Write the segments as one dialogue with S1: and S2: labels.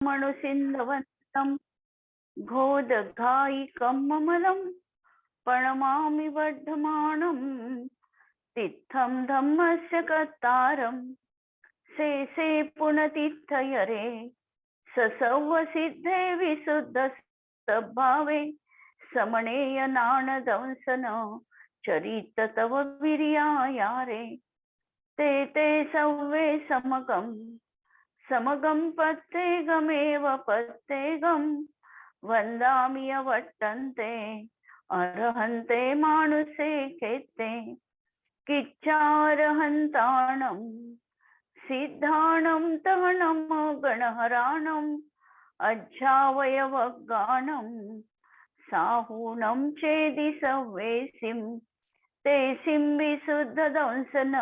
S1: मनुसिन्धवन्तं घोदघायिकं ममलं प्रणमामि वर्धमानं तित्थं धम्मस्य कर्तारं से पुनतिथयरे ससौवसिद्धे विशुद्ध सद्भावे समणेय नाणदंसन चरित तव वीर्यायारे ते सौवे समगं पत्तेगमेव पत्तेगं वन्दामि अवट्टन्ते अर्हन्ते मानुषे खेत्ते किच्चार्हन्ताणं सिद्धाणं तहनं गणहराणम् अज्झावयवगानं साहूनं चेदि सव्वेसिं ते विशुद्धदंसन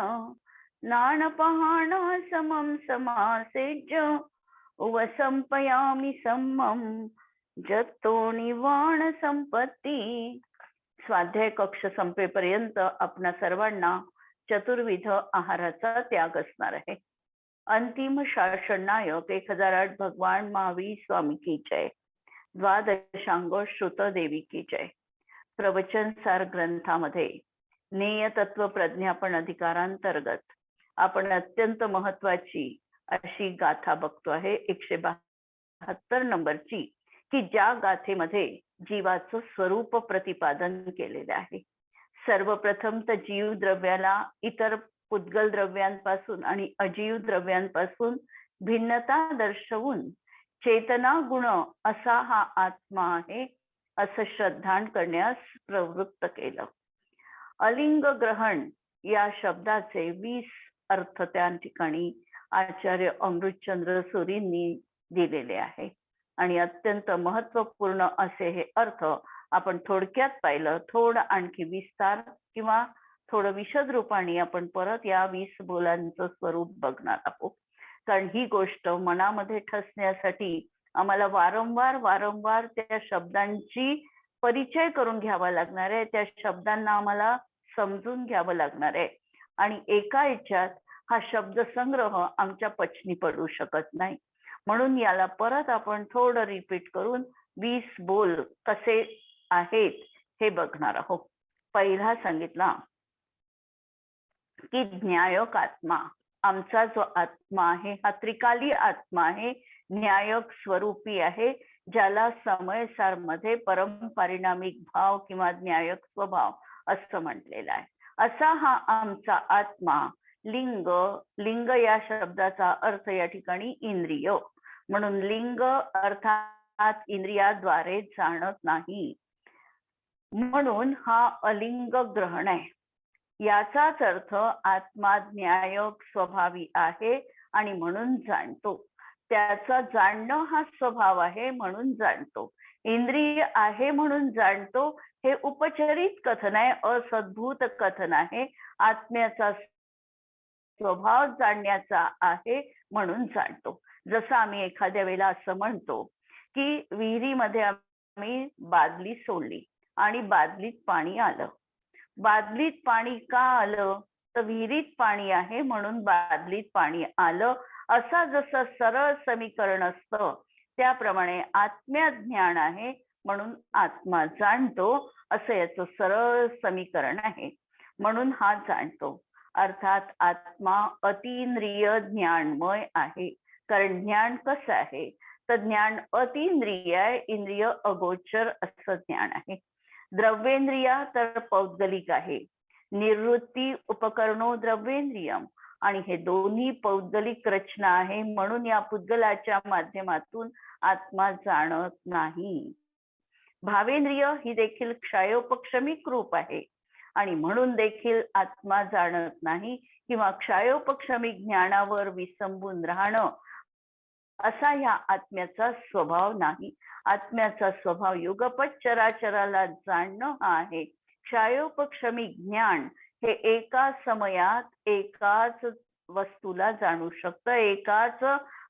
S1: नाणपहाण समं समासेज्य उवसंपयामि सम्मं जत्तो निवाण संपत्ती. स्वाध्याय कक्ष संपेपर्यंत आपणा सर्वांना चतुर्विध आहाराचा त्याग असणार आहे. अंतिम शासन नायक 1008 भगवान महावीर स्वामी की जय. द्वादशांग श्रुत देवी की जय. प्रवचन सार ग्रंथामध्ये ज्ञेय तत्व प्रज्ञापन अधिकारांतर्गत आपण अत्यंत महत्वाची अशी गाथा बघतो आहे 172 नंबरची, की ज्या गाथेमध्ये जीवाचं स्वरूप प्रतिपादन केलेलं आहे. सर्वप्रथम तर जीव द्रव्याला इतर पुद्गल द्रव्यांपासून आणि अजीव द्रव्यांपासून भिन्नता दर्शवून चेतना गुण असा हा आत्मा आहे असं श्रद्धान करण्यास प्रवृत्त केलं. अलिंग ग्रहण या शब्दाचे 20 अर्थ त्या ठिकाणी आचार्य अमृतचंद्र सुरींनी दिलेले आहे आणि अत्यंत महत्वपूर्ण असे हे अर्थ आपण थोडक्यात पाहिलं. थोडं आणखी विस्तार किंवा थोडं विशद रूपाने आपण परत या 20 बोलांचं स्वरूप बघणार आहोत. कारण ही गोष्ट मनामध्ये ठसण्यासाठी आम्हाला वारंवार त्या शब्दांची परिचय करून घ्यावा लागणार आहे. त्या शब्दांना आम्हाला समजून घ्यावं लागणार आहे आणि एका ह्याच्यात हा शब्द संग्रह आमच्या पचनी पडू शकत नाही. म्हणून याला परत आपण थोडं रिपीट करून 20 बोल कसे आहेत हे बघणार आहोत. पहिला सांगितला की न्यायक आत्मा, आमचा जो आत्मा आहे हा त्रिकाली आत्मा आहे, न्यायक स्वरूपी आहे, ज्याला समयसार मध्ये परमपरिणामिक भाव किंवा न्यायक स्वभाव असं म्हटलेलं आहे. असा हा आमचा आत्मा लिंग, लिंग या शब्दाचा अर्थ या ठिकाणी इंद्रिय, म्हणून लिंग अर्थात इंद्रियाद्वारे जाणत नाही, म्हणून हा अलिंग ग्रहण आहे. याचाच अर्थ आत्मा न्यायक स्वभावी आहे आणि म्हणून जाणतो. त्याचा जाणणं हा स्वभाव आहे म्हणून जाणतो. इंद्रिय आहे म्हणून जाणतो हे उपचरित कथन आहे, असद्भूत कथन आहे. आत्म्याचा स्वभाव जाणण्याचा आहे म्हणून जाणतो. जसं आम्ही एखाद्या वेळेला असं म्हणतो की विहिरीमध्ये आम्ही बादली सोडली आणि बादलीत पाणी आलं. बादलीत पाणी का आलं? तर विहिरीत पाणी आहे म्हणून बादलीत पाणी आलं. असा जसं सरळ समीकरण असतं त्याप्रमाणे आत्म्यात ज्ञान आहे म्हणून आत्मा जाणतो, असं याचं सरळ समीकरण आहे. म्हणून हा जाणतो. अर्थात आत्मा अतींद्रिय ज्ञानमय आहे. कारण ज्ञान कसं आहे तर ज्ञान अतींद्रिय आहे, इंद्रिय अगोचर असं ज्ञान आहे. द्रव्येंद्रिया तर पौद्गलिक आहे. निवृत्ती उपकरणो द्रव्येंद्रियम, आणि हे दोन्ही पौद्गलिक रचना आहे म्हणून या पुद्गलाच्या माध्यमातून आत्मा जाणत नाही. भावेंद्रिय ही देखील क्षयोपक्षमिक रूप आहे आणि म्हणून देखील आत्मा जाणत नाही किंवा क्षयोपक्षमिक ज्ञानावर विसंबून राहणं असा ह्या आत्म्याचा स्वभाव नाही. आत्म्याचा स्वभाव युगपत चराचराला जाणणं हा आहे. क्षयोपक्षमिक ज्ञान हे एका समयात एकाच वस्तूला जाणू शकतं, एकाच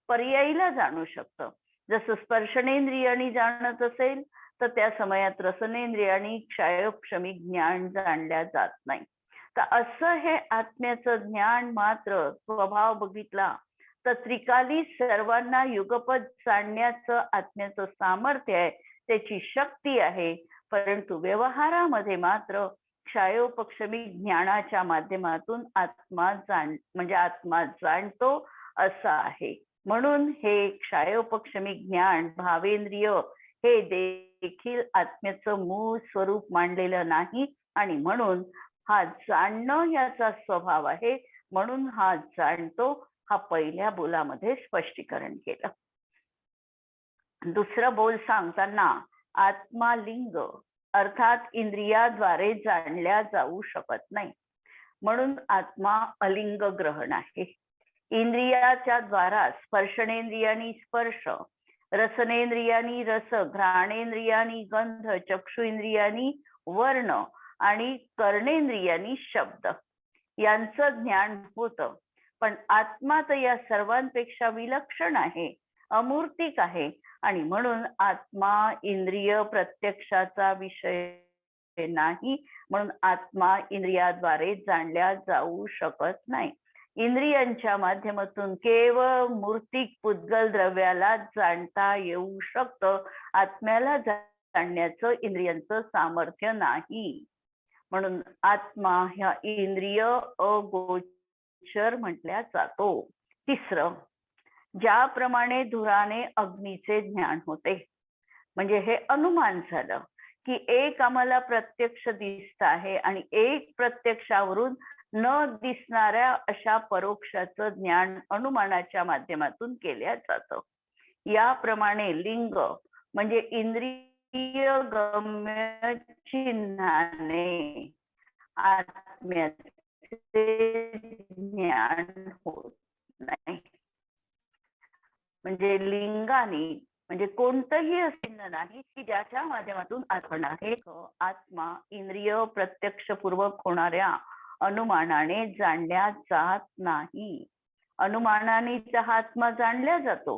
S1: पर्यायीला जाणू शकतं. जसं स्पर्शनेंद्रियाने जाणत असेल तर त्या समयात रसनेंद्रियाने क्षयोपक्षमिक ज्ञान जाणल्या जात नाही. तर असं हे आत्म्याचं ज्ञान मात्र स्वभाव बघितला तर त्रिकाली सर्वांना युगपत जाणण्याचं आत्म्याचं सामर्थ्य आहे, त्याची शक्ती आहे. परंतु व्यवहारामध्ये मात्र क्षयोपक्षमी ज्ञानाच्या माध्यमातून आत्मा जाणतो असं आहे. म्हणून हे क्षयोपक्षमी ज्ञान भावेंद्रिय हे देखील आत्म्याचं मूळ स्वरूप मांडलेलं नाही, आणि म्हणून हा जाणणं याचा स्वभाव आहे. म्हणून हा जाणतो, हा पहिल्या बोलामध्ये स्पष्टीकरण केलं. दुसरं बोल सांगताना आत्मा लिंग अर्थात इंद्रियाद्वारे जाणल्या जाऊ शकत नाही, म्हणून आत्मा अलिंग ग्रहण आहे. इंद्रियाच्या द्वारा स्पर्शनेंद्रियानी स्पर्श, रसनेंद्रियानी रस, घ्राणेंद्रियानी गंध, चक्षुइंद्रियानी वर्ण आणि कर्णेंद्रियानी शब्द यांचं ज्ञान होतं. पण आत्मा तर या सर्वांपेक्षा विलक्षण आहे, अमूर्तिक आहे, आणि म्हणून आत्मा इंद्रिय प्रत्यक्षाचा विषय नाही. म्हणून आत्मा इंद्रियाद्वारे जाणल्या जाऊ शकत नाही. इंद्रियांच्या माध्यमातून केवळ मूर्तिक पुद्गल द्रव्याला जाणता येऊ शकतं, आत्म्याला जाणण्याचं इंद्रियांचं सामर्थ्य नाही. म्हणून आत्मा ह्या इंद्रिय अगोचर म्हटल्या जातो. तिसरं, ज्याप्रमाणे धुराने अग्नीचे ज्ञान होते, म्हणजे हे अनुमान झालं की एक आम्हाला प्रत्यक्ष दिसत आहे आणि एक प्रत्यक्षावरून न दिसणाऱ्या अशा परोक्षाचं ज्ञान अनुमानाच्या माध्यमातून केल्या जातं. याप्रमाणे लिंग म्हणजे इंद्रिय गम्य चिन्हाने आत्म्याचे ज्ञान होत नाही. म्हणजे लिंगाने म्हणजे कोणतंही चिन्ह नाही की ज्याच्या माध्यमातून आत्मा इंद्रिय प्रत्यक्षपूर्वक होणाऱ्या अनुमानाने जाणल्या जात नाही. अनुमानाने हा आत्मा जाणल्या जातो,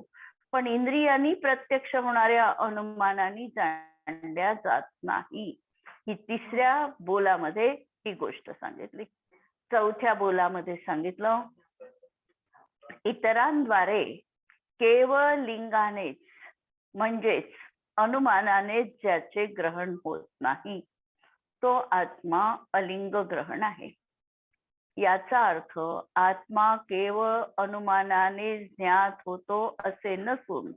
S1: पण इंद्रियांनी प्रत्यक्ष होणाऱ्या अनुमानाने जाणल्या जात नाही. ही तिसऱ्या बोलामध्ये ही गोष्ट सांगितली. चौथ्या बोलामध्ये सांगितलं, इतरांद्वारे केवळ लिंगानेच म्हणजेच अनुमानानेच ज्याचे ग्रहण होत नाही, तो आत्मा अलिंग ग्रहण आहे. याचा अर्थ आत्मा केवळ अनुमानाने ज्ञात होतो असे नसून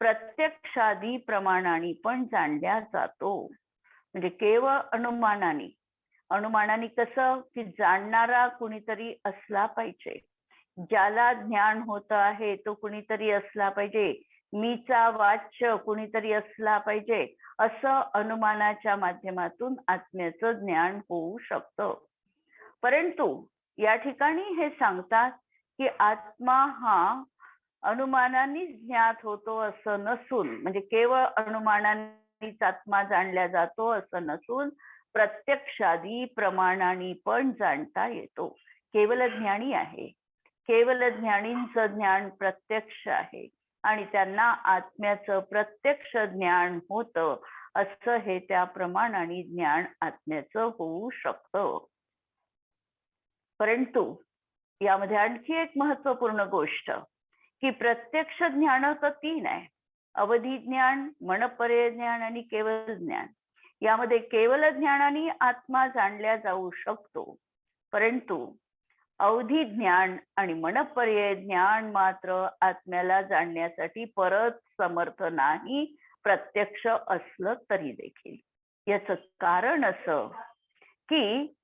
S1: प्रत्यक्षादी प्रमाणाने पण जाणल्या जातो. म्हणजे केवळ अनुमानाने कसं की जाणणारा कुणीतरी असला पाहिजे, ज्याला ज्ञान होत आहे तो कुणीतरी असला पाहिजे, मीचा वाच्य कुणीतरी असला पाहिजे, असं अनुमानाच्या माध्यमातून आत्म्याचं ज्ञान होऊ शकतं. परंतु या ठिकाणी हे सांगतात की आत्मा हा अनुमानाने ज्ञात होतो असं नसून, म्हणजे केवळ अनुमानानेच आत्मा जाणल्या जातो असं नसून प्रत्यक्षादी प्रमाणाने पण जाणता येतो. केवल ज्ञानी आहे, केवल ज्ञानींचं ज्ञान प्रत्यक्ष आहे आणि त्यांना आत्म्याचं प्रत्यक्ष ज्ञान होतं, असं हे त्या प्रमाणाने ज्ञान आत्म्याचं होऊ शकतं. परंतु यामध्ये आणखी एक महत्वपूर्ण गोष्ट की प्रत्यक्ष ज्ञान तर 3 आहे, अवधी ज्ञान, मनपर्यय ज्ञान आणि केवल ज्ञान. यामध्ये केवल ज्ञानाने आत्मा जाणल्या जाऊ शकतो, परंतु अवधी ज्ञान आणि मनपर्यय ज्ञान मात्र आत्म्याला जाणण्यासाठी परत समर्थ नाही, प्रत्यक्ष असलं तरी देखील. याचं कारण असं की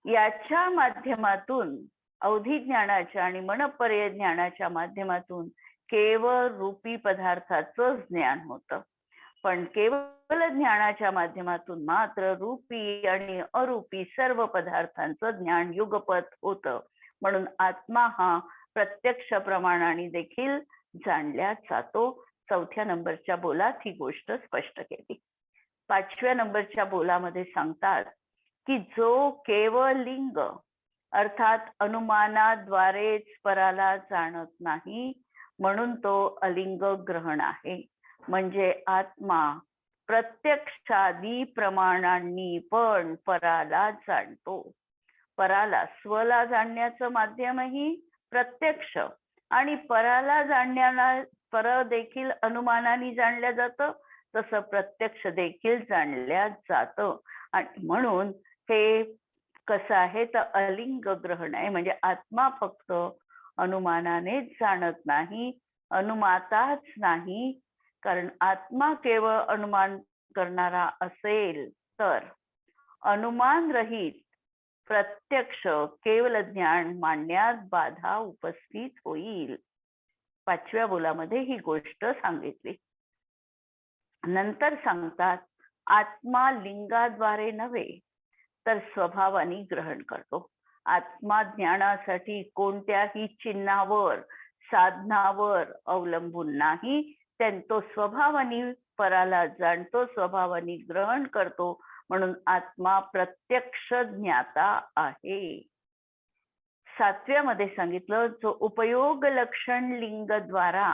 S1: याच्या माध्यमातून अवधी ज्ञानाच्या आणि मनपर्यय ज्ञानाच्या माध्यमातून केवळ रूपी पदार्थाचं ज्ञान होतं, पण केवळ ज्ञानाच्या माध्यमातून मात्र रूपी आणि अरूपी सर्व पदार्थांचं ज्ञान युगपत होतं. म्हणून आत्मा हा प्रत्यक्ष प्रमाणाने देखील जाणल्या जातो. 4थ्या नंबरच्या बोलात ही गोष्ट स्पष्ट केली. 5व्या नंबरच्या बोलामध्ये सांगतात की जो केवळ लिंग अर्थात अनुमानाद्वारेच पराला जाणत नाही, म्हणून तो अलिंग ग्रहण आहे. म्हणजे आत्मा प्रत्यक्षादी प्रमाणांनी पण पराला जाणतो. पराला स्वला जाणण्याचं माध्यमही प्रत्यक्ष, आणि पराला जाणण्याला पर देखील अनुमानाने जाणल्या जातं, तसं प्रत्यक्ष देखील जाणल्या जातं. आणि म्हणून हे कसं आहे तर अलिंग ग्रहण आहे. म्हणजे आत्मा फक्त अनुमानानेच जाणत नाही, अनुमाताच नाही. कारण आत्मा केवळ अनुमान करणारा असेल तर अनुमान रहित प्रत्यक्ष केवल ज्ञान मांडण्यात बाधा उपस्थित होईल. 5व्या बोलामध्ये ही गोष्ट सांगितली. नंतर सांगतात, आत्मा लिंगाद्वारे नव्हे तर स्वभावाने ग्रहण करतो. आत्मा ज्ञानासाठी कोणत्याही चिन्हावर, साधनावर अवलंबून नाही, तो स्वभावाने पराला जाणतो, स्वभावाने ग्रहण करतो. म्हणून आत्मा प्रत्यक्ष ज्ञाता आहे. 7व्या मध्ये सांगितलं, जो उपयोग लक्षण लिंगद्वारा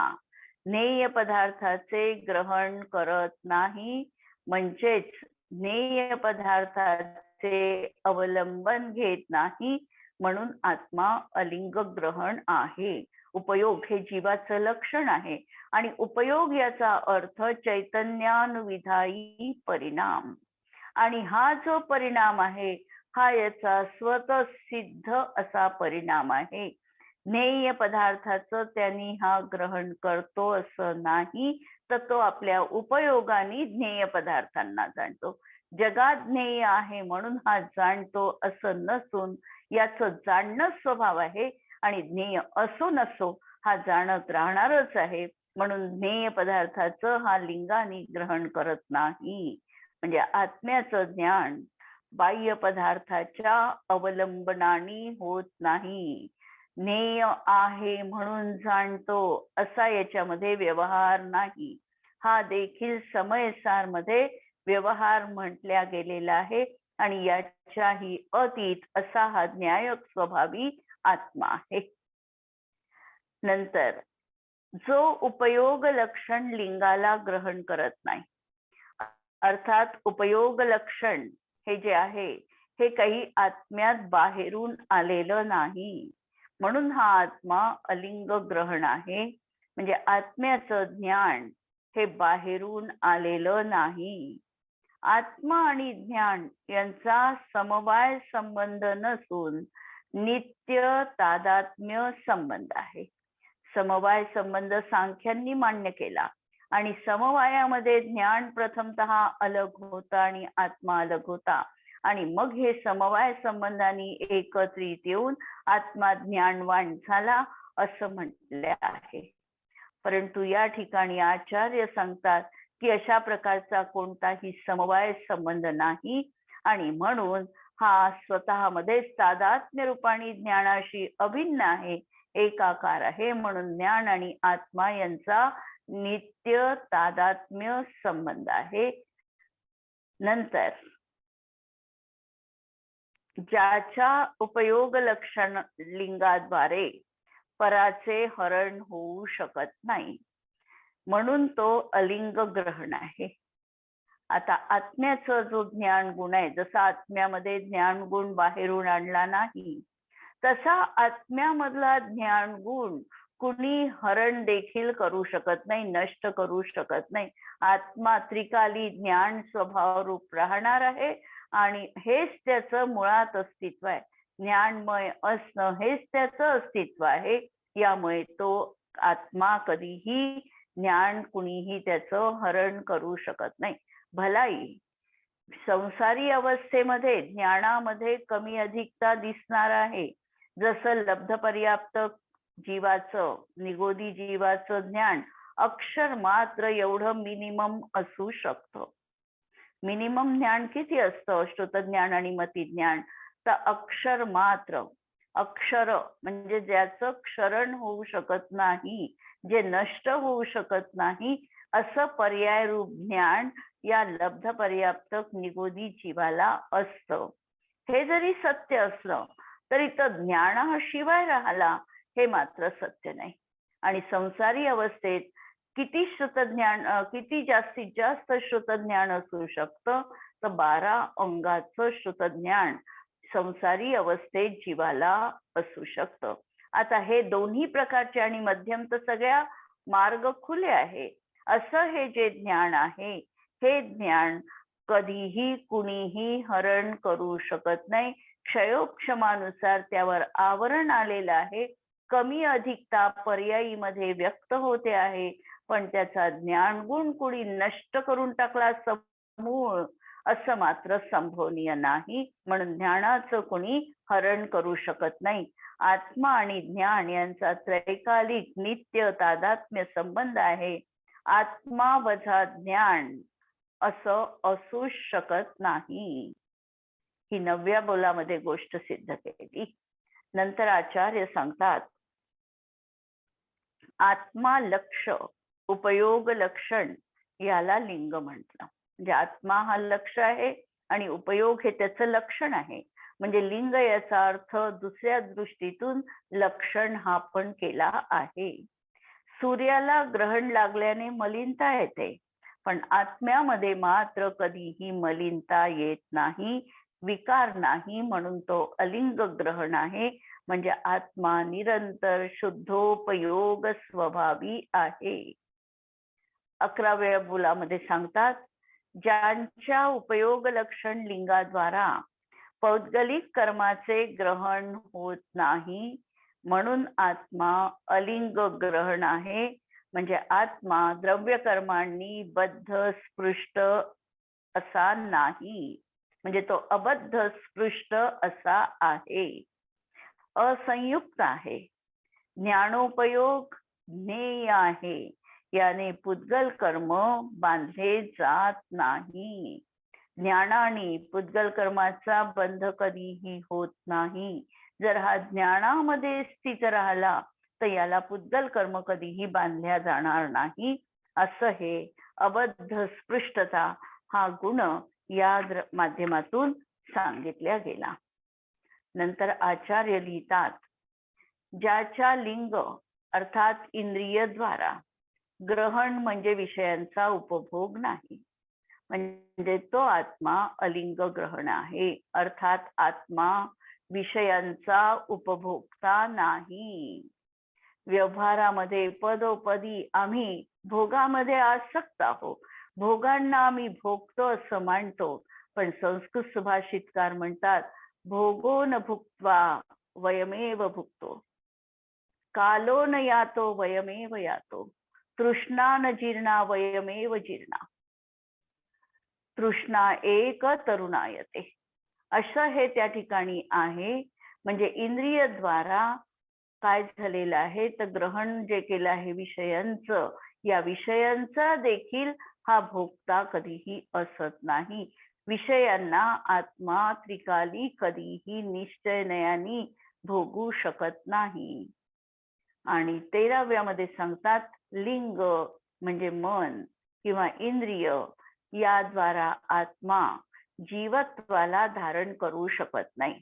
S1: ज्ञेय पदार्थाचे ग्रहण करत नाही, म्हणजेच ज्ञेय पदार्थाचे अवलंबन घेत नाही, म्हणून आत्मा अलिंग ग्रहण आहे. उपयोग हे जीवाचं लक्षण आहे आणि उपयोग याचा अर्थ चैतन्यानुविधायी परिणाम. आणि हा जो परिणाम आहे हा याचा स्वतः सिद्ध असा परिणाम आहे. ज्ञेय पदार्थाचं त्यांनी हा ग्रहण करतो असं नाही, तर तो आपल्या उपयोगाने ज्ञेय पदार्थांना जाणतो. जगात ज्ञेय आहे म्हणून हा जाणतो असं नसून याचं जाणणं स्वभाव आहे आणि ज्ञेय असो नसो हा जाणत राहणारच आहे. म्हणून ज्ञेय पदार्थाचं हा लिंगाने ग्रहण करत नाही. म्हणजे आत्म्याचं ज्ञान बाह्य पदार्थाच्या अवलंबनाने होत नाही. ज्ञेय आहे म्हणून जाणतो असा याच्यामध्ये व्यवहार नाही. हा देखील समयसार मध्ये व्यवहार म्हटल्या गेलेला आहे आणि याच्याही अतीत असा हा न्यायक स्वभावी आत्मा आहे. नंतर जो उपयोग लक्षण लिंगाला ग्रहण करत नाही, अर्थात उपयोग लक्षण हे जे आहे हे काही आत्म्यात बाहेरून आलेलं नाही, म्हणून हा आत्मा अलिंग ग्रहण आहे. म्हणजे आत्म्याचं ज्ञान हे बाहेरून आलेलं नाही. आत्मा आणि ज्ञान यांचा समवाय संबंध नसून नित्य तादात्म्य संबंध आहे. समवाय संबंध सांख्यांनी मान्य केला आणि समवायामध्ये ज्ञान प्रथमतः अलग होता आणि आत्मा अलग होता आणि मग हे समवाय संबंधांनी एकत्रित येऊन आत्मा ज्ञानवान झाला असं म्हटले आहे. परंतु या ठिकाणी आचार्य सांगतात की अशा प्रकारचा कोणताही समवाय संबंध नाही आणि म्हणून हा स्वतःमध्ये तादात्म्य रूपाने ज्ञानाशी अभिन्न आहे, एकाकार आहे. म्हणून ज्ञान आणि आत्मा यांचा नित्य तादात्म्य संबंध आहे. नंतर ज्याच्या उपयोग लक्षण लिंगाद्वारे पराचे हरण होऊ शकत नाही, म्हणून तो अलिंग ग्रहण आहे. आता आत्म्याचं जो ज्ञान गुण आहे, जसा आत्म्यामध्ये ज्ञान गुण बाहेरून आणला नाही, तसा आत्म्यामधला ज्ञान गुण कुणी हरण देखील करू शकत नाही, नष्ट करू शकत नाही. आत्मा त्रिकाली ज्ञान स्वभाव रूप राहणार आहे आणि हेच त्याचं मुळात अस्तित्व आहे. ज्ञानमय असणं हेच त्याचं अस्तित्व आहे. यामुळे तो आत्मा कधीही ज्ञान कुणीही त्याचं हरण करू शकत नाही. भलाई संसारी अवस्थेमध्ये ज्ञानामध्ये कमी अधिकता दिसणार आहे. जसं लब्ध पर्याप्त जीवाचं, निगोदी जीवाचं ज्ञान अक्षर मात्र एवढं मिनिमम असू शकतं. मिनिमम ज्ञान किती असतं श्रुतज्ञान आणि मतिज्ञान? तर अक्षर मात्र, अक्षर म्हणजे ज्याचं क्षरण होऊ शकत नाही, जे नष्ट होऊ शकत नाही, असं पर्याय रूप ज्ञान या लब्ध पर्याप्त निगोदी जीवाला असतं. हे जरी सत्य असलं तरी तो ज्ञानाशिवाय राहिला हे मात्र सत्य नाही. आणि संसारी अवस्थेत किती श्रुतज्ञान, किती जास्तीत जास्त श्रुतज्ञान असू शकतं? तर 12 अंगाचं श्रुतज्ञान संसारी अवस्थेत जीवाला असू शकतं. आता हे दोन्ही प्रकारचे आणि मध्यम तर सगळ्या मार्ग खुले आहे. असं हे जे ज्ञान आहे, हे ज्ञान कधीही कुणीही हरण करू शकत नाही. क्षयोक्षमानुसार त्यावर आवरण आलेलं आहे. कमी अधिकता पर्यायीमध्ये व्यक्त होते आहे, पण त्याचा ज्ञानगुण कुणी नष्ट करून टाकला समूळ असं मात्र संभवनीय नाही. म्हणून ज्ञानाचं कुणी हरण करू शकत नाही. आत्मा आणि ज्ञान यांचा त्रैकालिक नित्य तादात्म्य संबंध आहे. आत्मा वजा ज्ञान असं असू शकत नाही. ही 9व्या बोलामध्ये गोष्ट सिद्ध केली. नंतर आचार्य सांगतात, आत्मा लक्ष उपयोग लक्षण याला लिंग म्हटलं. म्हणजे आत्मा हा लक्ष आहे आणि उपयोग हे त्याचं लक्षण आहे. म्हणजे लिंग याचा अर्थ दुसऱ्या दृष्टीतून लक्षण हा पण केला आहे. सूर्याला ग्रहण लागल्याने मलिनता येते, पण आत्म्यामध्ये मात्र कधीही मलिनता येत नाही, विकार नाही, म्हणून तो अलिंग ग्रहण आहे. म्हणजे आत्मा निरंतर शुद्धोपयोग स्वभावी आहे. 11व्या बोलामध्ये सांगतात, ज्यांच्या उपयोग लक्षण लिंगाद्वारा पौद्गलिक कर्माचे ग्रहण होत नाही, म्हणून आत्मा अलिंग ग्रहण आहे. म्हणजे आत्मा द्रव्य कर्मांनी बद्ध स्पृष्ट असा नाही, म्हणजे तो अबद्ध स्पृष्ट असा आहे, असंयुक्त आहे. ज्ञानोपयोग ज्ञेय आहे, याने पुद्गल कर्म बांधले जात नाही. ज्ञानाने पुद्गल कर्माचा बंध कधीही होत नाही. जर हा ज्ञानामध्ये स्थित राहिला तर याला पुद्गल कर्म कधीही बांधल्या जाणार नाही. असं हे अबद्ध स्पृष्टता हा गुण या माध्यमातून सांगितल्या गेला. नंतर आचार्य लिहितात, ज्याच्या लिंग अर्थात इंद्रियद्वारा ग्रहण म्हणजे विषयांचा उपभोग नाही, म्हणजे तो आत्मा अलिंग ग्रहण आहे. अर्थात आत्मा विषयांचा उपभोक्ता नाही. व्यवहारामध्ये पदोपदी आम्ही भोगामध्ये आसक्त आहोत, भोगांना आम्ही भोगतो असं मानतो, पण संस्कृत सुभाषितकार म्हणतात, भोगो न भुक्त्वा वयमेव भुक्तो, कालो न यातो वयमेव यातो, तृष्णा न जीर्णा वयमेव जीर्णा, तृष्णा एक तरुणायते. असं हे त्या ठिकाणी आहे. म्हणजे इंद्रियद्वारा काय झालेलं आहे तर ग्रहण जे केलं आहे विषयांचं, या विषयांचा देखील हा भोगता कधीही असत नाही. विषयांना आत्मा त्रिकाली कधीही निश्चयनयाने भोगू शकत नाही. आणि 13व्या मध्ये सांगतात, लिंग म्हणजे मन किंवा इंद्रिय याद्वारा आत्मा जीवत्वाला धारण करू शकत नाही,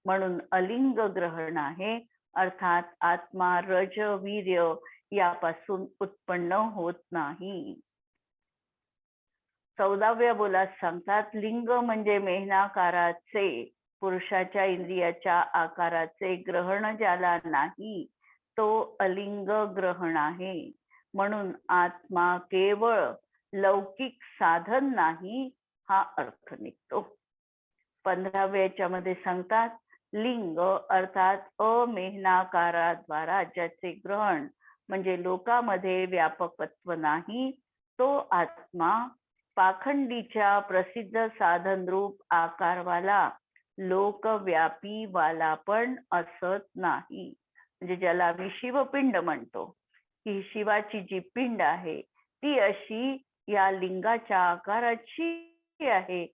S1: म्हणून अलिंग ग्रहण आहे. अर्थात आत्मा रज वीर्य यापासून उत्पन्न होत नाही. 14व्या बोलात सांगतात, लिंग म्हणजे मेहनाकाराचे पुरुषाच्या इंद्रियाच्या आकाराचे ग्रहण ज्याला नाही तो अलिंग ग्रहण आहे. म्हणून आत्मा केवळ लौकिक साधन नाही हा अर्थ निघतो. 15व्या मध्ये सांगतात, लिंग अर्थात अमेहनाकाराद्वारा ज्याचे ग्रहण म्हणजे लोकांमध्ये व्यापकत्व नाही, तो आत्मा पाखंडीच्या प्रसिद्ध साधन रूप आकारवाला लोकव्यापी वाला पण असत नाही. म्हणजे ज्याला आम्ही शिवपिंड म्हणतो, ही शिवाची जी पिंड आहे ती अशी या लिंगाच्या आकाराची आहे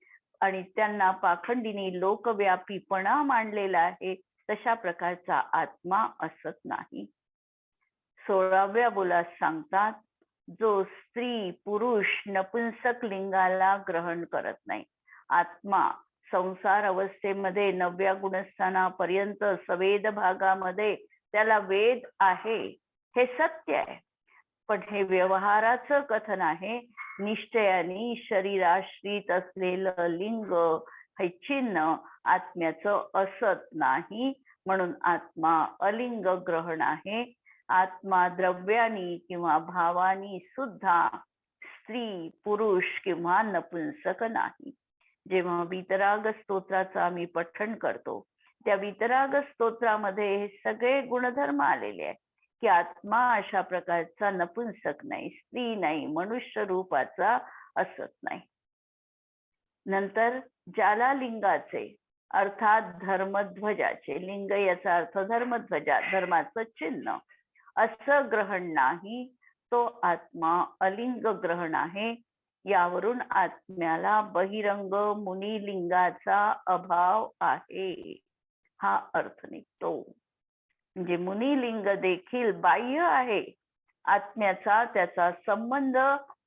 S1: आणि त्यांना पाखंडीने लोकव्यापीपणा मांडलेला आहे, तशा प्रकारचा आत्मा असत नाही. 16व्या बोलात सांगतात, जो स्त्री पुरुष नपुंसक लिंगाला ग्रहण करत नाही. आत्मा संसार अवस्थेमध्ये 9व्या गुणस्थानापर्यंत सवेद भागामध्ये त्याला वेद आहे, हे सत्य आहे, पण हे व्यवहाराचं कथन आहे. निश्चयाने शरीराश्रित असलेलं लिंग हे चिन्ह आत्म्याचं असत नाही, म्हणून आत्मा अलिंग ग्रहण आहे. आत्मा द्रव्यानी किंवा भावानी सुद्धा स्त्री पुरुष किंवा नपुंसक नाही. जेव्हा वीतराग स्तोत्राचं आम्ही पठण करतो त्या वीतराग स्तोत्रामध्ये हे सगळे गुणधर्म आलेले आहेत की आत्मा अशा प्रकारचा नपुंसक नाही, स्त्री नाही, मनुष्य रूपाचा असत नाही. नंतर ज्याला लिंगाचे अर्थात धर्मध्वजाचे, लिंग याचा अर्थ धर्मध्वजा, धर्माचं चिन्ह असं ग्रहण नाही, तो आत्मा अलिंग ग्रहण आहे. यावरून आत्म्याला बहिरंग मुनिलिंगाचा अभाव आहे हा अर्थ निघतो. म्हणजे मुनिलिंग देखील बाह्य आहे. आत्म्याचा त्याचा संबंध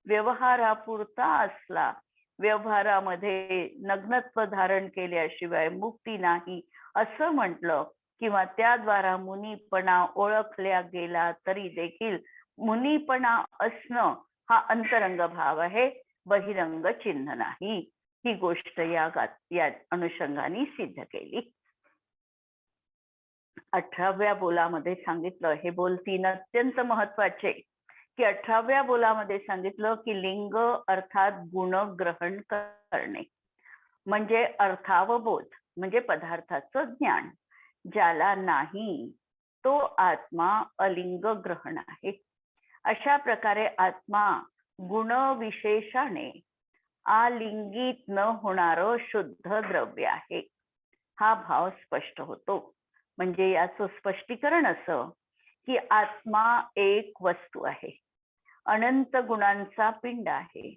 S1: व्यवहारापुरता असला, व्यवहारामध्ये नग्नत्व धारण केल्याशिवाय मुक्ती नाही असं म्हटलं किंवा त्याद्वारा मुनीपणा ओळखल्या गेला तरी देखील मुनीपणा असणं हा अंतरंग भाव आहे, बहिरंग चिन्ह नाही. ही गोष्ट या अनुषंगाने सिद्ध केली. 18व्या बोलामध्ये सांगितलं, हे बोल 3 अत्यंत महत्वाचे, की 18व्या बोलामध्ये सांगितलं की लिंग अर्थात गुण ग्रहण करणे म्हणजे अर्थावबोध, म्हणजे पदार्थाचं ज्ञान ज्याला नाही तो आत्मा अलिंग ग्रहण आहे. अशा प्रकारे आत्मा गुण विशेषाने आलिंगित न होणारं शुद्ध द्रव्य आहे. हा भाव स्पष्ट होतो. म्हणजे याचं स्पष्टीकरण असं की आत्मा एक वस्तू आहे, अनंत गुणांचा पिंड आहे.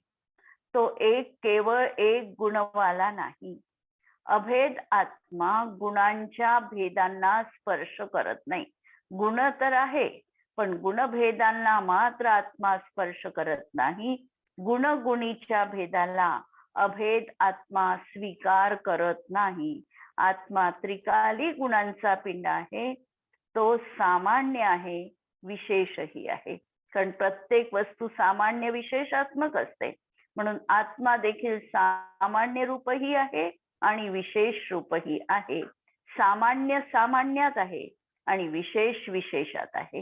S1: तो केवळ एक गुणवाला नाही. अभेद आत्मा गुणांच्या भेदांना स्पर्श करत नाही. गुण तर आहे पण गुणभेदांना मात्र आत्मा स्पर्श करत नाही. गुणगुणीच्या भेदाला अभेद आत्मा स्वीकार करत नाही. आत्मा त्रिकाली गुणांचा पिंड आहे. तो सामान्य आहे, विशेषही आहे. कारण प्रत्येक वस्तू सामान्य विशेषात्मक असते. म्हणून आत्मा देखील सामान्य रूपही आहे आणि विशेष रूपही आहे. सामान्य सामान्यात आहे आणि विशेष विशेषात आहे.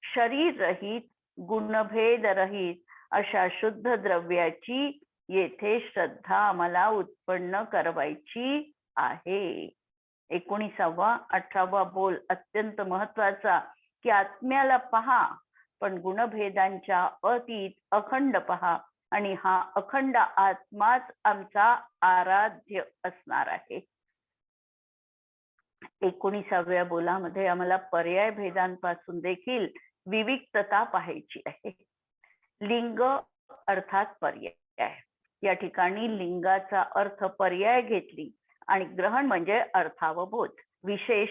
S1: शरीर रहित, गुणभेद रहित अशा शुद्ध द्रव्याची येथे श्रद्धा आम्हाला उत्पन्न करवायची आहे. 19वा 18वा बोल अत्यंत महत्वाचा, की आत्म्याला पहा पण गुणभेदांच्या अतीत अखंड पहा आणि हा अखंड आत्माच आमचा आराध्य असणार आहे. 19व्या बोलामध्ये आम्हाला पर्याय भेदांपासून देखील विविक्तता पाहायची आहे. लिंग अर्थात पर्याय. या ठिकाणी लिंगाचा अर्थ पर्याय घेतली आणि ग्रहण म्हणजे अर्थावबोध. विशेष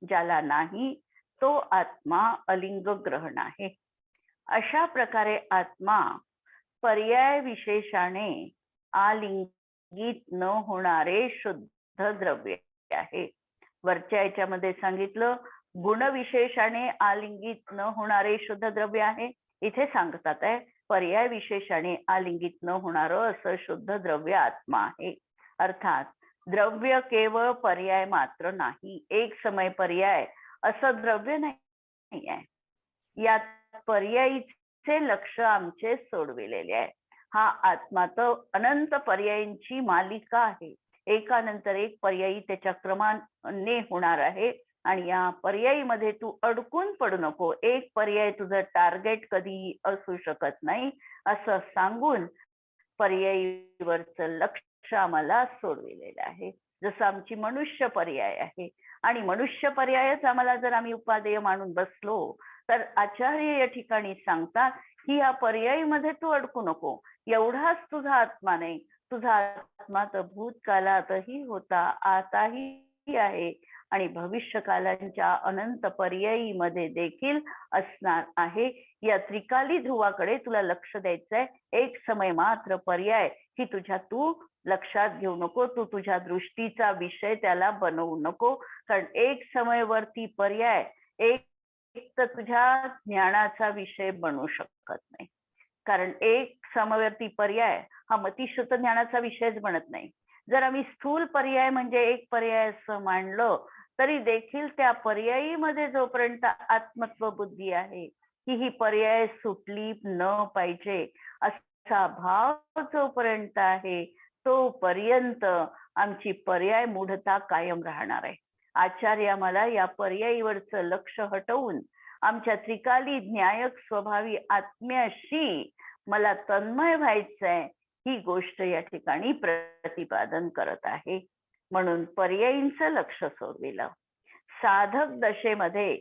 S1: ज्याला नाही तो आत्मा अलिंग ग्रहण आहे. अशा प्रकारे आत्मा पर्याय विशेषाने आलिंगित न होणारे शुद्ध द्रव्य आहे. वरच्या याच्यामध्ये सांगितलं गुणविशेषाने आलिंगित न होणारे शुद्ध द्रव्य आहे. इथे सांगतात आहे पर्याय विशेषाने आलिंगित न होणारं असं शुद्ध द्रव्य आत्मा आहे. अर्थात द्रव्य केवळ पर्याय मात्र नाही, एक समय पर्याय असं द्रव्य नाही आहे. यात पर्यायीचे लक्ष आमचे सोडविलेले आहे. हा आत्मा तर अनंत पर्यायांची मालिका आहे. एकानंतर एक पर्यायी त्याच्या क्रमाने होणार आहे आणि या पर्यायीमध्ये तू अडकून पडू नको. एक पर्याय तुझं टार्गेट कधी असू शकत नाही असं सांगून पर्यायीवरचं लक्ष आम्हाला सोडविलेलं आहे. जसं आमची मनुष्य पर्याय आहे आणि मनुष्य पर्यायच आम्हाला जर आम्ही उपादेय मानून बसलो तर आचार्य या ठिकाणी सांगतात की या पर्यायीमध्ये तू अडकू नको. एवढाच तुझा आत्मा नाही, तुझा आत्मा तर भूतकालातही होता, आताही आहे आणि भविष्यकालांच्या अनंत पर्यायीमध्ये देखील असणार आहे. या त्रिकाली ध्रुवाकडे तुला लक्ष द्यायचंय. एक समय मात्र पर्याय ही तू लक्षात घेऊ नको. तू तुझ्या दृष्टीचा विषय त्याला बनवू नको. कारण एक समयवरती पर्याय एक तर तुझ्या ज्ञानाचा विषय बनू शकत नाही. कारण एक समवर्ती पर्याय हा मतिश्रुत ज्ञानाचा विषयच बनत नाही. जर आम्ही स्थूल पर्याय म्हणजे एक पर्याय असं मांडलं तरी देखील त्या पर्यायीमध्ये जोपर्यंत आत्मत्व बुद्धी आहे की ही पर्याय सुटली न पाहिजे असा भाव जोपर्यंत आहे तोपर्यंत आमची पर्याय मूढता कायम राहणार आहे. आचार्य आम्हाला या पर्यायीवरचं लक्ष हटवून आमच्या त्रिकाली न्यायक स्वभावी आत्म्याशी मला तन्मय व्हायचंय ही गोष्ट या ठिकाणी प्रतिपादन करत आहे. म्हणून पर्यायींचं लक्ष सोडविलं. साधक दशेमध्ये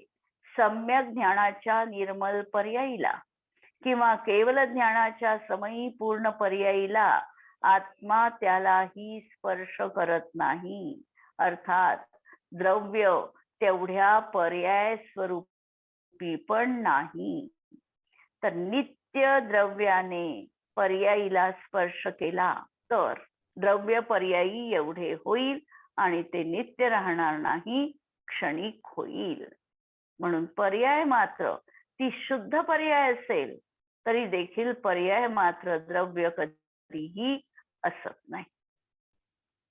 S1: सम्यक ज्ञानाच्या निर्मल पर्यायीला किंवा केवल ज्ञानाच्या समयी पूर्ण पर्यायीला आत्मा त्यालाही स्पर्श करत नाही. अर्थात द्रव्य तेवढ्या पर्याय स्वरूपी पण नाही. तर नित्य द्रव्याने पर्यायीला स्पर्श केला तर द्रव्य पर्यायी एवढे होईल आणि ते नित्य राहणार नाही, क्षणिक होईल. म्हणून पर्याय मात्र ती शुद्ध पर्याय असेल तरी देखील पर्याय मात्र द्रव्य कधीही असत नाही.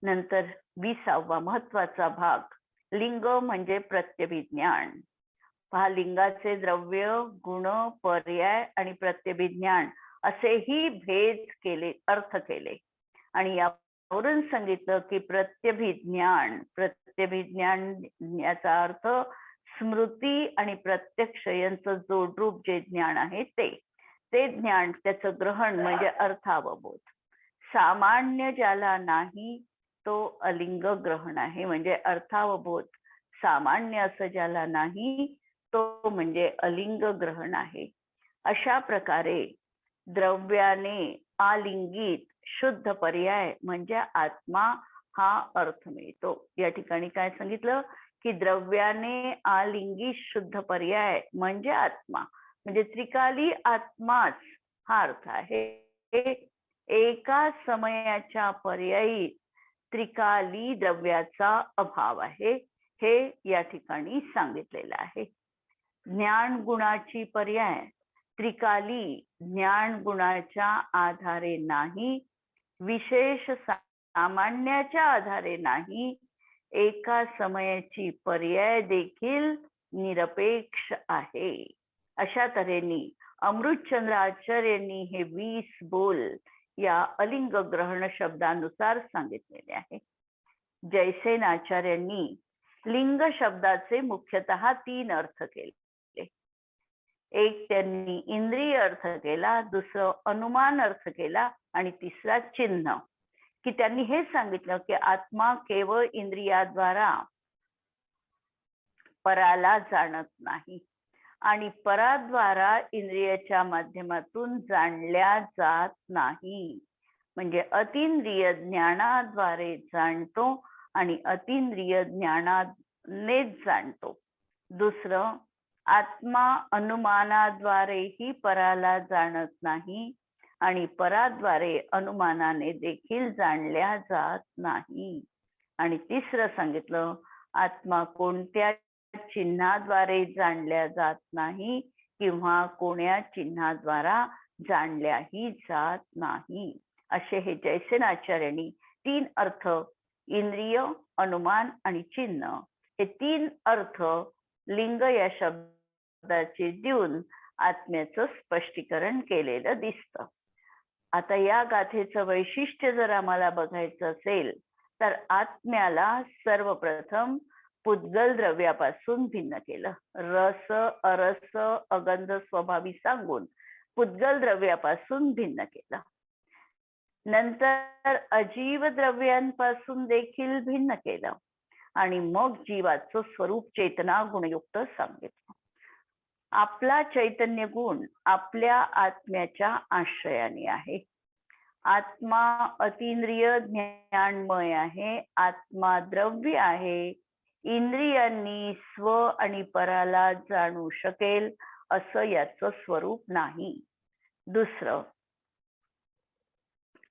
S1: नंतर 20वा महत्वाचा भाग लिंग म्हणजे प्रत्यभिज्ञान. पहा, लिंगाचे द्रव्य, गुण, पर्याय आणि प्रत्यभिज्ञान असेही भेद केले, अर्थ केले आणि यावरून सांगितलं की प्रत्यभिज्ञान याचा अर्थ स्मृती आणि प्रत्यक्ष यांचं जोडरूप जे ज्ञान आहे ते ज्ञान, त्याचं ग्रहण म्हणजे अर्थावबोध. सामान्य ज्याला नाही तो अलिंग ग्रहण आहे, म्हणजे अर्थावबोध सामान्य असं ज्याला नाही तो म्हणजे अलिंग ग्रहण आहे. अशा प्रकारे द्रव्याने आलिंगित शुद्ध पर्याय म्हणजे आत्मा हा अर्थ मिळतो. या ठिकाणी काय सांगितलं की द्रव्याने आलिंगित शुद्ध पर्याय म्हणजे आत्मा, म्हणजे त्रिकाली आत्माच हा अर्थ आहे. एका समयाच्या पर्यायी त्रिकाली द्रव्याचा अभाव आहे हे या ठिकाणी सांगितलेलं आहे. ज्ञान गुणाची पर्याय त्रिकाली ज्ञान गुणाच्या आधारे नाही, विशेष सामान्याच्या आधारे नाही, एका समयाची पर्याय देखील निरपेक्ष आहे. अशा तऱ्हेने अमृतचंद्र आचार्यांनी हे 20 बोल या अलिंग ग्रहण शब्दानुसार सांगितलेले आहे. जयसेन आचार्यांनी लिंग शब्दाचे मुख्यतः 3 अर्थ केले. एक त्यांनी इंद्रिय अर्थ केला, दुसरं अनुमान अर्थ केला आणि तिसरा चिन्ह. की त्यांनी हे सांगितलं की आत्मा केवळ इंद्रियाद्वारा पराला जाणत नाही आणि पराद्वारा इंद्रियाच्या माध्यमातून जाणल्या जात नाही. म्हणजे अतींद्रिय ज्ञानाद्वारे जाणतो आणि अतींद्रिय ज्ञानानेच जाणतो. दुसरं, आत्मा अनुमानाद्वारेही पराला जाणत नाही आणि पराद्वारे अनुमानाने देखील जाणल्या जात नाही. आणि तिसरं सांगितलं, आत्मा कोणत्या चिन्हाद्वारे जाणल्या जात नाही किंवा कोण्या चिन्हाद्वारा जाणल्याही जात नाही. असे हे जयसेन आचार्यांनी 3 अर्थ, इंद्रिय, अनुमान आणि चिन्ह, हे 3 अर्थ लिंग या शब्दाचे देऊन आत्म्याचं स्पष्टीकरण केलेलं दिसतं. आता या गाथेचं वैशिष्ट्य जर आम्हाला बघायचं असेल तर आत्म्याला सर्वप्रथम पुद्गल द्रव्यापासून भिन्न केलं. रस, अरस, अगंध स्वभावी सांगून पुद्गल द्रव्यापासून भिन्न केलं. नंतर अजीव द्रव्यांपासून देखील भिन्न केलं आणि मग जीवाचं स्वरूप चेतना गुणयुक्त सांगितलं. आपला चैतन्य गुण आपल्या आत्म्याच्या आश्रयाने आहे. आत्मा अतींद्रिय ज्ञानमय आहे. आत्मा द्रव्य आहे. इंद्रियांनी स्व आणि पराला जाणू शकेल असं याचं स्वरूप नाही. दुसरं,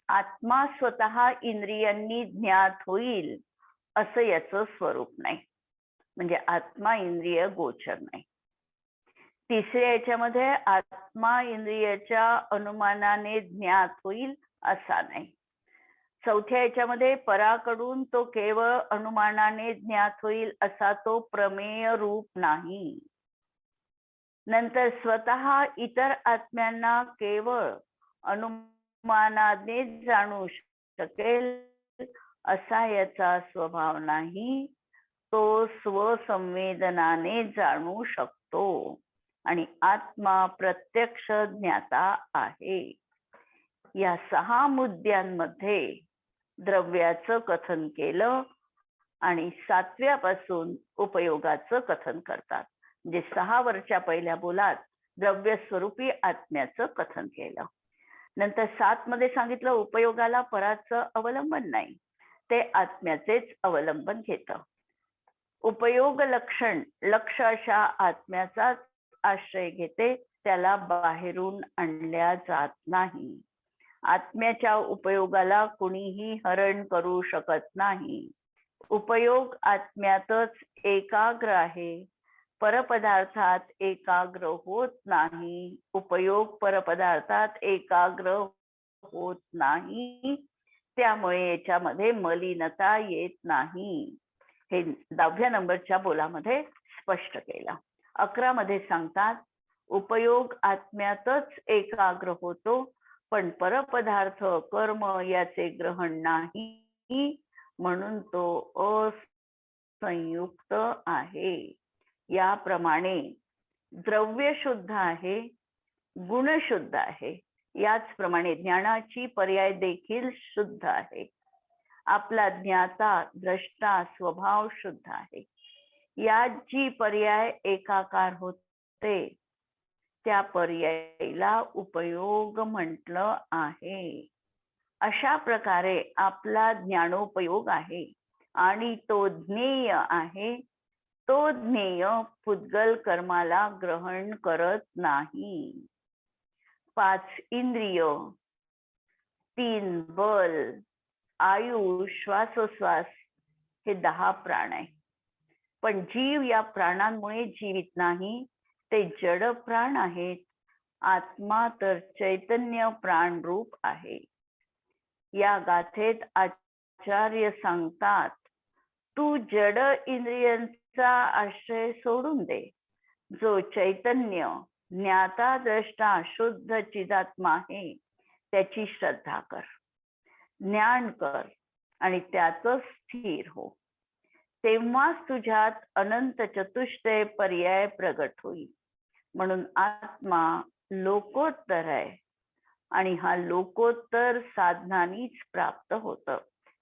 S1: आत्मा स्वतः इंद्रियांनी ज्ञात होईल असं याचं स्वरूप नाही, म्हणजे आत्मा इंद्रिय गोचर नाही. तिसऱ्या याच्यामध्ये आत्मा इंद्रियाच्या अनुमानाने ज्ञात होईल असा नाही. चौथ्या याच्यामध्ये पराकडून तो केवळ अनुमानाने ज्ञात होईल असा तो प्रमेय रूप नाही. नंतर स्वतः इतर आत्म्यांना केवळ अनुमानाने जाणू शकेल असा याचा स्वभाव नाही. तो स्वसंवेदनाने जाणू शकतो आणि आत्मा प्रत्यक्ष ज्ञाता आहे. या 6 मुद्द्यांमध्ये द्रव्याचं कथन केलं आणि 7व्यापासून उपयोगाचं कथन करतात. म्हणजे 6 वरच्या पहिल्या बोलात द्रव्य स्वरूपी आत्म्याचं कथन केलं. नंतर 7 मध्ये सांगितलं उपयोगाला पराचं अवलंबन नाही, ते आत्म्याचेच अवलंबन घेतं. उपयोग लक्षण लक्ष अशा आत्म्याचाच आश्रय घेते, त्याला बाहेरून आणल्या जात नाही. आत्म्याच्या उपयोगाला कुणीही हरण करू शकत नाही. उपयोग आत्म्यातच एकाग्र आहे, परपदार्थात एकाग्र होत नाही. उपयोग परपदार्थात एकाग्र होत नाही, त्यामुळे याच्यामध्ये मलिनता येत नाही. हे 10व्या नंबरच्या बोलामध्ये स्पष्ट केलं. 11 मध्ये सांगतात उपयोग आत्म्यातच एकाग्र होतो, पण परपदार्थ कर्म याचे ग्रहण नाही, म्हणून तो असंयुक्त आहे. याप्रमाणे द्रव्य शुद्ध आहे, गुण शुद्ध आहे. याचप्रमाणे ज्ञानाची पर्याय देखील शुद्ध आहे. आपला ज्ञाता द्रष्टा स्वभाव शुद्ध आहे. यात जी पर्याय एकाकार होते त्या पर्यायाला उपयोग म्हटलं आहे. अशा प्रकारे आपला ज्ञानोपयोग आहे आणि तो ज्ञेय आहे. तो ज्ञेय पुद्गल कर्माला ग्रहण करत नाही. 5 इंद्रिय, 3 बल, आयुष, श्वासोश्वास हे 10 प्राण आहे. पण जीव या प्राणांमुळे जीवित नाही, ते जड प्राण आहेत. आत्मा तर चैतन्य प्राण रूप आहे. या गाथेत आचार्य सांगतात तू जड इंद्रियांचा आश्रय सोडून दे. जो चैतन्य ज्ञाता द्रष्टा शुद्ध चिदात्मा आहे त्याची श्रद्धा कर, ज्ञान कर आणि त्यातच स्थिर हो. तेव्हाच तुझ्यात अनंत चतुष्टय पर्याय प्रगट होईल. म्हणून आत्मा लोकोत्तर आहे आणि हा लोकोत्तर साधनांनीच प्राप्त होतं.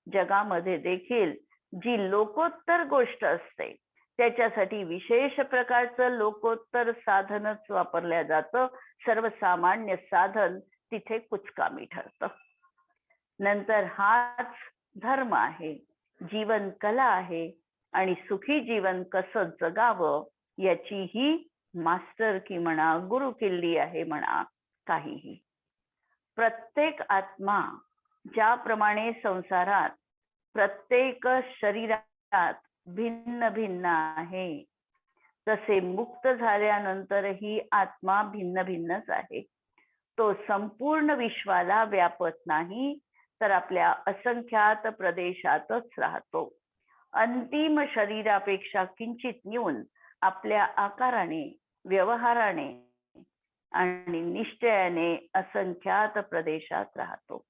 S1: जगामध्ये देखील जी लोकोत्तर गोष्ट असते त्याच्यासाठी विशेष प्रकारचं लोकोत्तर साधनच वापरल्या जातं. सर्वसामान्य साधन तिथे कुचकामी ठरतं. नंतर हाच धर्म आहे, जीवन कला आहे आणि सुखी जीवन कसं जगावं याची ही मास्टर की म्हणा, गुरु किल्ली आहे म्हणा, काहीही. प्रत्येक आत्मा ज्याप्रमाणे संसारात प्रत्येक शरीरात भिन्न भिन्न आहे, तसे मुक्त झाल्यानंतरही आत्मा भिन्न भिन्नच आहे. तो संपूर्ण विश्वाला व्यापत नाही, तर आपल्या असंख्यात प्रदेशातच राहतो. अंतिम शरीरापेक्षा किंचित न्यून आपल्या आकाराने, व्यवहाराने आणि निश्चयाने असंख्यात प्रदेशात राहतो.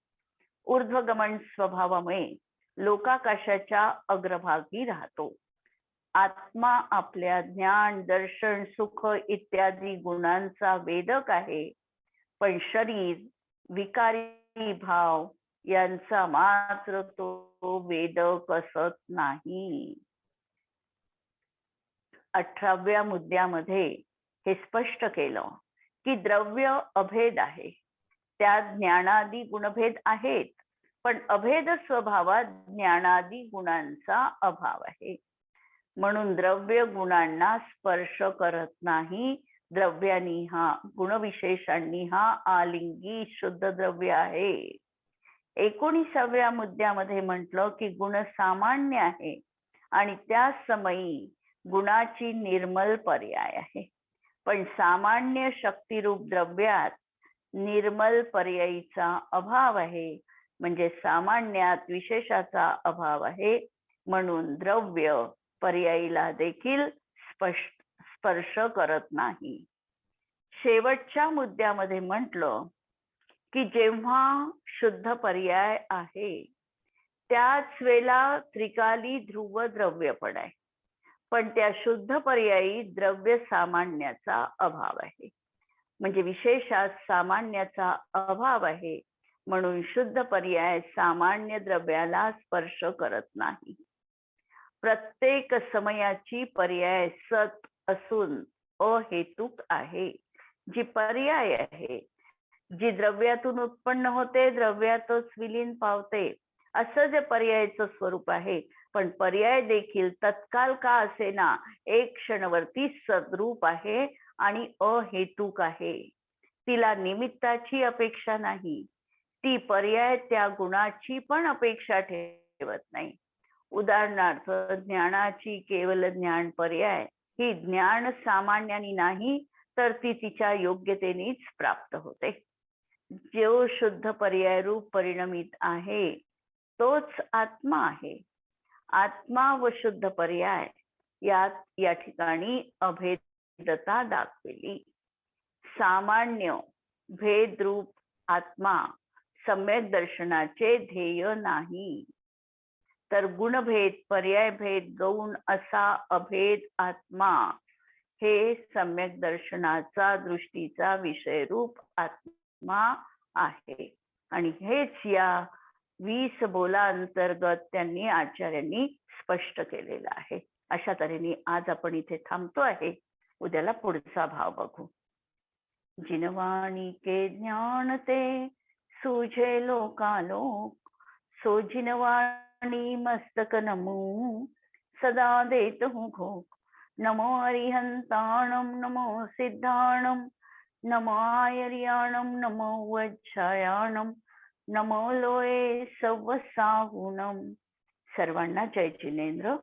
S1: ऊर्ध्वगमन स्वभावामुळे लोकाकाशाच्या अग्रभागी राहतो. आत्मा आपल्या ज्ञान, दर्शन, सुख इत्यादी गुणांचा वेदक आहे, पण शरीर, विकारी भाव यांचा मात्र तो वेदक असत नाही. 18व्या मुद्द्यामध्ये हे स्पष्ट केलं की द्रव्य अभेद आहे, त्यात ज्ञानादी गुणभेद आहेत, पण अभेद स्वभावात ज्ञानादी गुणांचा अभाव आहे. म्हणून द्रव्य गुणांना स्पर्श करत नाही. द्रव्यांनी हा, गुणविशेषांनी हा आलिंगी शुद्ध द्रव्य आहे. 19व्या मुद्द्यामध्ये म्हटलं की गुण सामान्य आहे आणि त्या समयी गुणाची निर्मल पर्याय आहे, पण सामान्य शक्तिरूप द्रव्यात निर्मल पर्यायीचा अभाव आहे. म्हणजे सामान्यात विशेषाचा अभाव आहे, म्हणून द्रव्य पर्यायीला देखील स्पर्श करत नाही. शेवटच्या मुद्द्यामध्ये म्हटलं की जेव्हा शुद्ध पर्याय आहे त्याच वेळेला त्रिकाली ध्रुव द्रव्य पण आहे, पण त्या शुद्ध पर्यायी द्रव्य सामान्याचा अभाव आहे. म्हणजे विशेषात सामान्याचा अभाव आहे, म्हणून शुद्ध पर्याय सामान्य द्रव्याला स्पर्श करत नाही. प्रत्येक समयाची पर्याय सत असून अहेतुक आहे. जी पर्याय आहे, जी द्रव्यातून उत्पन्न होते, द्रव्यातच विलीन पावते, असं जे पर्यायाचं स्वरूप आहे, पण पर्याय देखील तत्काल का असेना एक क्षणवर्ती सद्रूप आहे आणि अहेतुक आहे. तिला निमित्ताची अपेक्षा नाही, ती पर्याय त्या गुणाची पण अपेक्षा ठेवत नाही. उदाहरणार्थ ज्ञानाची केवल ज्ञान पर्याय ही ज्ञान सामान्याने नाही तर ती तिच्या योग्यतेनेच प्राप्त होते. जो शुद्ध पर्याय रूप परिणमित आहे तोच आत्मा आहे. आत्मा व शुद्ध पर्याय यात या ठिकाणी अभेदता दाखवली. सामान्य भेदरूप आत्मा सम्यक दर्शनाचे ध्येय नाही, तर गुणभेद, पर्यायभेद, गौण असा अभेद आत्मा हे सम्यक दर्शनाचा दृष्टीचा विषय रूप आत्मा आहे. आणि हेच या 20 बोला अंतर्गत त्यांनी आचार्यांनी स्पष्ट केलेलं आहे. अशा तऱ्हेने आज आपण इथे थांबतो आहे. उद्याला पुढचा भाव बघू. जिनवाणी के ज्ञान ते सूझे लोकालोक, सो जिनवाणी मस्तक नमू सदा देत हूँ घोक. नमो अरिहंताणम, नमो सिद्धाणम, नमो आयर्याणम, नमो वज्रायाणम, नमो लोये सव्वसाहुणम. सर्वांना जय जिनेंद्र.